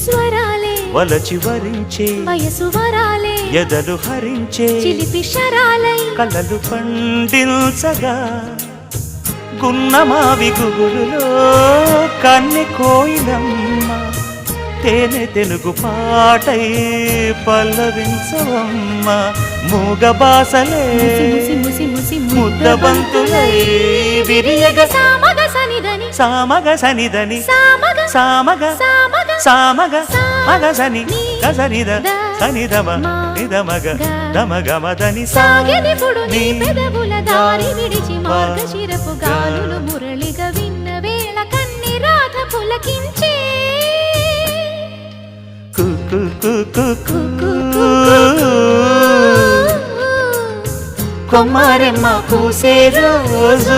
స్వరాలే వలచి వరించే వయసు వరాలే ఎదలు హరించే చిలిపి శరాలై కలలు పండించగా గున్నమావి గుగులులో కన్నె కోయిలమ్మ తేనె తెనుగు పాటై పల్లవించవమ్మ మూగ బాసలే ముద్ద బంతులై విరియగ సామగ సనిదని సామగ సనిదని సామగ సామగ సామగ సామగ మగసని గసనిద సనిదమ నిదమగ దమగమదని సాగినిపుడు నీ పెదవుల దారి విడిచి మార్గశిరపు గాలులు మురళిగా విన్న వేళ కన్ని రాధ పులకించే కొమ్మరెమ్మ పూసే రోజు